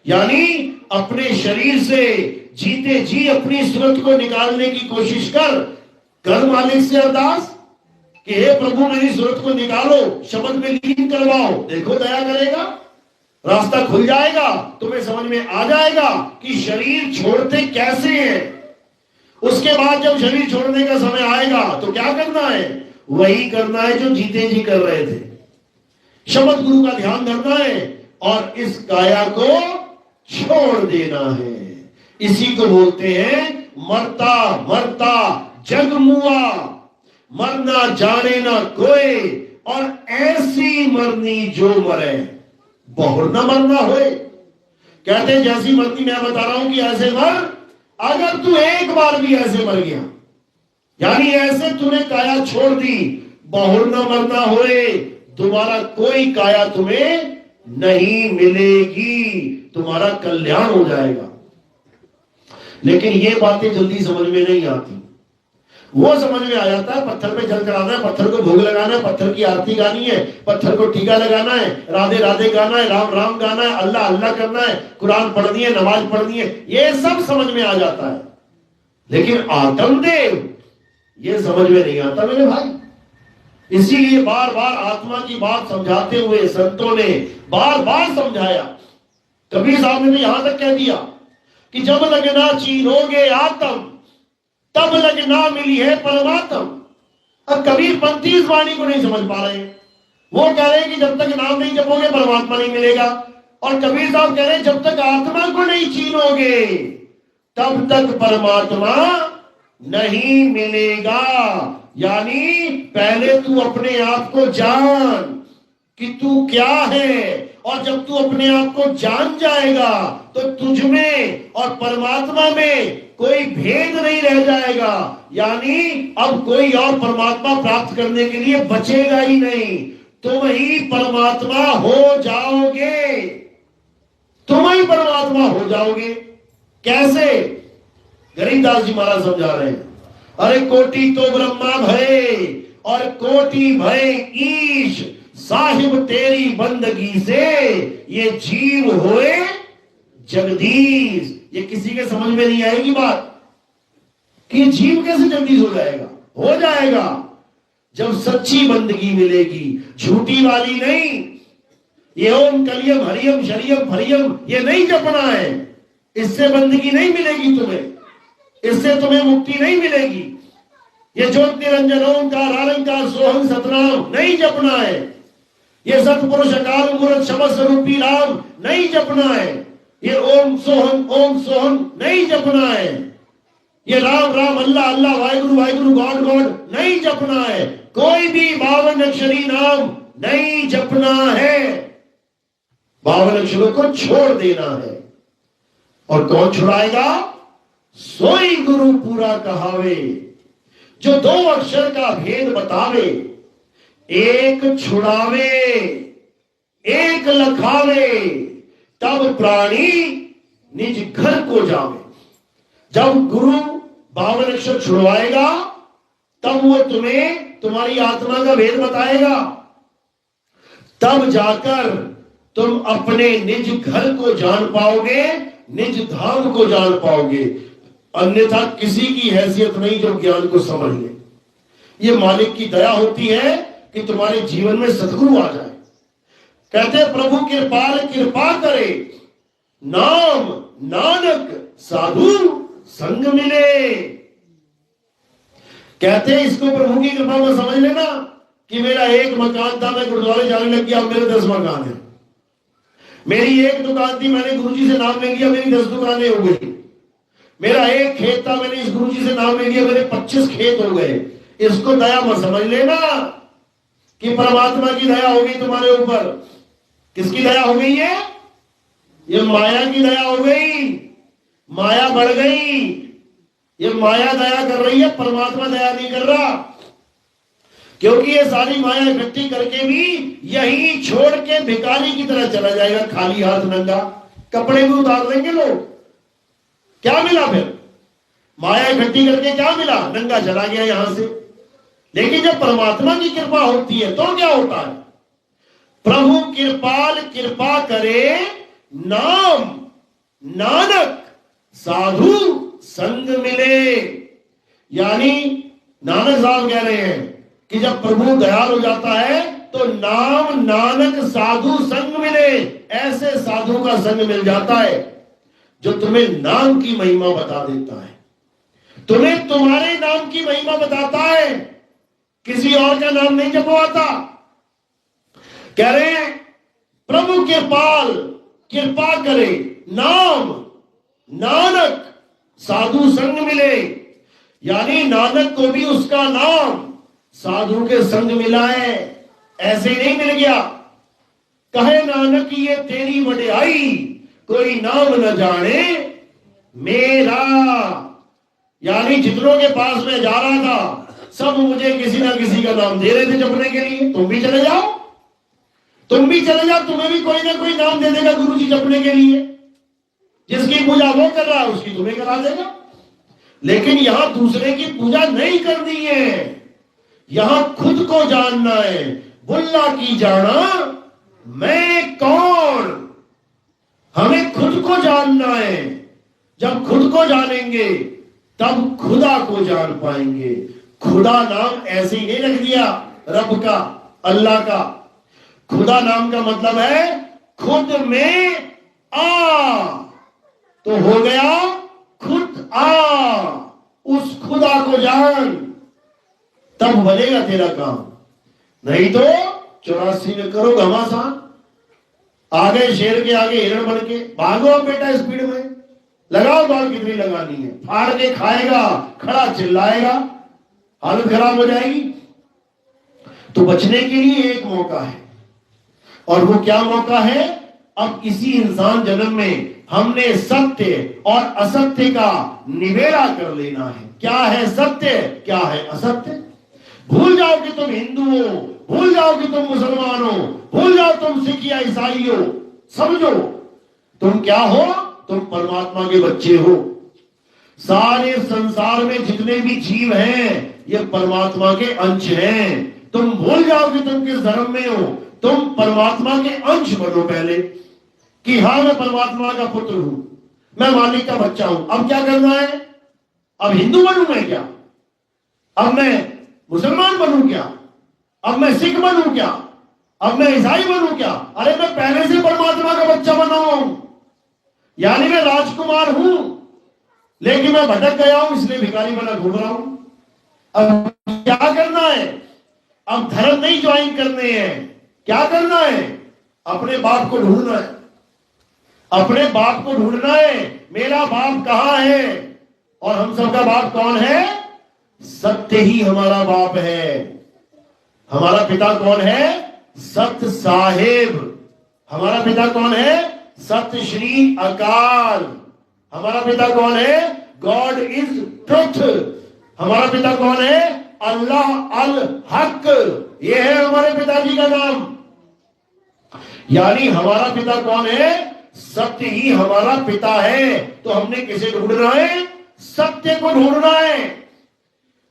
यानी अपने शरीर से जीते जी अपनी सूरत को निकालने की कोशिश कर मालिक से अरदास कि हे प्रभु मेरी सूरत को निकालो, शब्द में लीन करवाओ, देखो दया करेगा, रास्ता खुल जाएगा, तुम्हें समझ में आ जाएगा कि शरीर छोड़ते कैसे हैं। उसके बाद जब शरीर छोड़ने का समय आएगा तो क्या करना है? वही करना है जो जीते जी कर रहे थे, शब्द गुरु का ध्यान करना है और इस काया को छोड़ देना है। इसी को बोलते हैं मरता मरता जग मुआ, मरना जाने ना कोई, और ऐसी मरनी जो मरे बहुर न मरना होए। कहते जैसी मरनी मैं बता रहा हूं कि ऐसे मर, अगर तू एक बार भी ऐसे मर गया, यानी ऐसे तूने काया छोड़ दी, बहुर न मरना होए, दोबारा कोई काया तुम्हें नहीं मिलेगी, तुम्हारा कल्याण हो जाएगा। लेकिन ये बातें जल्दी समझ में नहीं आती। वो समझ में आ जाता है पत्थर पे जल चढ़ाना है, पत्थर को भोग लगाना है, पत्थर की आरती गानी है, पत्थर को टीका लगाना है, राधे राधे गाना है, राम राम गाना है, अल्लाह अल्लाह करना है, कुरान पढ़नी है, नमाज पढ़नी है, ये सब समझ में आ जाता है। लेकिन आत्मदेव ये समझ में नहीं आता मेरे भाई। इसीलिए बार बार आत्मा की बात समझाते हुए संतों ने बार बार समझाया। कबीर साहब ने यहां तक कह दिया कि जब लगना चीनोगे आत्म, तब लगना मिली है परमात्म। अब कबीर पंथी इस वाणी को नहीं समझ पा रहे हैं। वो कह रहे हैं कि जब तक नाम नहीं जपोगे परमात्मा नहीं मिलेगा, और कबीर साहब कह रहे हैं जब तक आत्मा को नहीं चीनोगे तब तक परमात्मा नहीं मिलेगा। यानी पहले तू अपने आप को जान कि तू क्या है, और जब तू अपने आप को जान जाएगा तो तुझ में और परमात्मा में कोई भेद नहीं रह जाएगा। यानी अब कोई और परमात्मा प्राप्त करने के लिए बचेगा ही नहीं, तुम ही परमात्मा हो जाओगे, तुम ही परमात्मा हो जाओगे। कैसे? गरीबदास जी महाराज समझा रहे हैं, अरे कोटि तो ब्रह्मा भय और कोटि भय ईश, साहिब तेरी बंदगी से ये जीव होए जगदीश। ये किसी के समझ में नहीं आएगी बात कि जीव कैसे जगदीश हो जाएगा। हो जाएगा जब सच्ची बंदगी मिलेगी, झूठी वाली नहीं। ये ओम कलियम हरियम शरियम फरियम ये नहीं जपना है, इससे बंदगी नहीं मिलेगी तुम्हें, इससे तुम्हें मुक्ति नहीं मिलेगी। ये ज्योत निरंजन ओंकार अलंकार सोहम सतनाम नहीं जपना है, ये सतपुरुष अकाल मूर्त शब्द स्वरूपी राम नहीं जपना है, ये ओम सोहम नहीं जपना है, ये राम राम अल्लाह अल्लाह वाहिगुरु वाहिगुरु गॉड गॉड नहीं जपना है, कोई भी 52 अक्षरी नाम नहीं जपना है, 52 अक्षरों को छोड़ देना है। और कौन छुड़ाएगा? सोई गुरु पूरा कहावे, जो 2 अक्षर का भेद बतावे, एक छुड़ावे एक लखावे, तब प्राणी निज घर को जावे। जब गुरु 52 अक्षर छुड़वाएगा तब वो तुम्हें तुम्हारी आत्मा का भेद बताएगा, तब जाकर तुम अपने निज घर को जान पाओगे, निज धाम को जान पाओगे। अन्यथा किसी की हैसियत नहीं जो ज्ञान को समझ ले। ये मालिक की दया होती है कि तुम्हारे जीवन में सद्गुरु आ जाए। कहते प्रभु कृपाल कृपा करे, नाम नानक साधु संग मिले। कहते इसको प्रभु की कृपा में समझ लेना कि मेरा एक मकान था, मैं गुरुद्वारे जाने लग गया, अब मेरे 10 मकान है। मेरी एक दुकान थी, मैंने गुरुजी से नाम ले लिया, मेरी 10 दुकानें हो गई। मेरा एक खेत था, मैंने इस गुरुजी से नाम ले लिया, मेरे 25 खेत हो गए। इसको दया मत समझ लेना कि परमात्मा की दया हो गई तुम्हारे ऊपर। किसकी दया हो गई है? ये माया की दया हो गई, माया बढ़ गई। ये माया दया कर रही है, परमात्मा दया नहीं कर रहा, क्योंकि ये सारी माया इकट्ठी करके भी यही छोड़ के भिखारी की तरह चला जाएगा, खाली हाथ नंगा। कपड़े भी उतार देंगे लोग, क्या मिला फिर? माया इकट्ठी करके क्या मिला? नंगा चला गया यहां से। लेकिन जब परमात्मा की कृपा होती है तो क्या होता है? प्रभु कृपाल कृपा करे, नाम नानक साधु संग मिले। यानी नानक साहब कह रहे हैं कि जब प्रभु दयाल हो जाता है तो नाम नानक साधु संग मिले, ऐसे साधु का संग मिल जाता है जो तुम्हें नाम की महिमा बता देता है, तुम्हें तुम्हारे नाम की महिमा बताता है, किसी और का नाम नहीं जपवाता। कह रहे हैं प्रभु कृपाल कृपा करे, नाम नानक साधु संग मिले। यानी नानक को भी उसका नाम साधु के संग मिला है, ऐसे ही नहीं मिल गया। कहे नानक ये तेरी वड्याई, कोई नाम न जाने मेरा। यानी जितनों के पास मैं जा रहा था सब मुझे किसी ना किसी का नाम दे रहे थे जपने के लिए। तुम भी चले जाओ, तुम भी चले जाओ, तुम्हें भी कोई ना कोई नाम दे देगा गुरु जी जपने के लिए। जिसकी पूजा वो कर रहा है उसकी तुम्हें करा देगा। लेकिन यहां दूसरे की पूजा नहीं करनी है, यहां खुद को जानना है। बुल्ला की जाना मैं कौन, हमें खुद को जानना है। जब खुद को जानेंगे तब खुदा को जान पाएंगे। खुदा नाम ऐसे ही नहीं रख दिया रब का, अल्लाह का। खुदा नाम का मतलब है खुद में आ, तो हो गया खुद आ। उस खुदा को जान, तब बनेगा तेरा काम। नहीं तो 84 में करो घमासान, आगे शेर के आगे हिरण बन के भागो अब बेटा स्पीड में, लगाओ दौड़ कितनी लगानी है, फाड़ के खाएगा, खड़ा चिल्लाएगा, हालत खराब हो जाएगी। तो बचने के लिए एक मौका है, और वो क्या मौका है? अब इसी इंसान जन्म में हमने सत्य और असत्य का निबेड़ा कर लेना है। क्या है सत्य, क्या है असत्य। भूल जाओ कि तुम हिंदू हो, भूल जाओ कि तुम मुसलमान हो, भूल जाओ तुम सिख या ईसाई हो। समझो तुम क्या हो, तुम परमात्मा के बच्चे हो। सारे संसार में जितने भी जीव हैं ये परमात्मा के अंश हैं। तुम भूल जाओ कि तुम किस धर्म में हो, तुम परमात्मा के अंश बनो पहले, कि हाँ मैं परमात्मा का पुत्र हूं, मैं मालिक का बच्चा हूं। अब क्या करना है? अब हिंदू बनूं मैं क्या? अब मैं मुसलमान बनूं क्या? अब मैं सिख बनूं क्या? अब मैं ईसाई बनूं क्या? अरे मैं पहले से परमात्मा का बच्चा बना हूं। यानी मैं राजकुमार हूं, लेकिन मैं भटक गया हूं इसलिए भिखारी बना घूम रहा हूं। अब क्या करना है? अब धर्म नहीं ज्वाइन करने हैं, क्या करना है? अपने बाप को ढूंढना है, अपने बाप को ढूंढना है। मेरा बाप कहां है? और हम सबका बाप कौन है? सत्य ही हमारा बाप है। हमारा पिता कौन है? सत्य साहेब। हमारा पिता कौन है? सत्य श्री अकाल। हमारा पिता कौन है? God is truth. हमारा पिता कौन है? अल्लाह अल हक। ये है हमारे पिताजी का नाम। यानी हमारा पिता कौन है? सत्य ही हमारा पिता है। तो हमने किसे ढूंढना है? सत्य को ढूंढना है।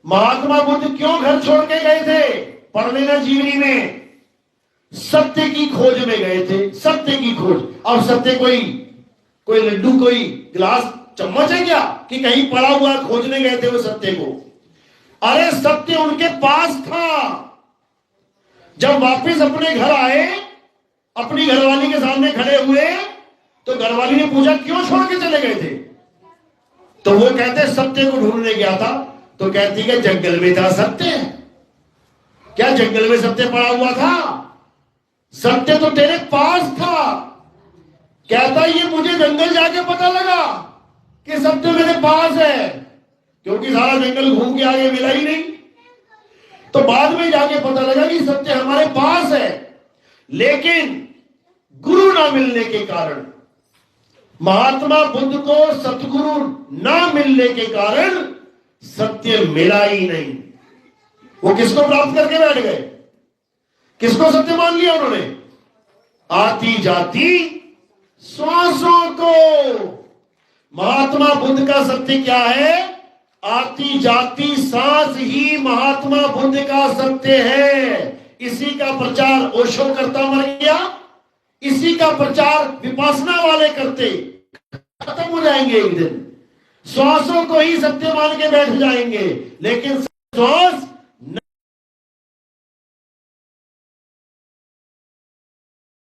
महात्मा बुद्ध क्यों घर छोड़ के गए थे? पढ़ लेना जीवनी में, सत्य की खोज में गए थे। सत्य की खोज। अब सत्य कोई लड्डू, कोई गिलास, चम्मच है क्या कि कहीं पड़ा हुआ खोजने गए थे वो सत्य को? अरे सत्य उनके पास था। जब वापस अपने घर आए, अपनी घरवाली के सामने खड़े हुए, तो घरवाली ने पूछा क्यों छोड़ के चले गए थे? तो वो कहते सत्य को ढूंढने गया था। तो कहती है जंगल में था सत्य। क्या जंगल में सत्य पड़ा हुआ था? सत्य तो तेरे पास था। कहता ये मुझे जंगल जाके पता लगा कि सत्य मेरे पास है, क्योंकि सारा जंगल घूम के आगे मिला ही नहीं। तो बाद में जाके पता लगा कि सत्य हमारे पास है। लेकिन गुरु ना मिलने के कारण, महात्मा बुद्ध को सतगुरु ना मिलने के कारण सत्य मिला ही नहीं। वो किसको प्राप्त करके बैठ गए? किसको सत्य मान लिया उन्होंने? आती जाती श्वासों को। महात्मा बुद्ध का सत्य क्या है? आती जाती सांस ही महात्मा बुद्ध का सत्य है। इसी का प्रचार ओशो करता मर गया, इसी का प्रचार विपासना वाले करते। खत्म हो जाएंगे एक दिन। श्वासों को ही सत्य मान के बैठ जाएंगे, लेकिन श्वास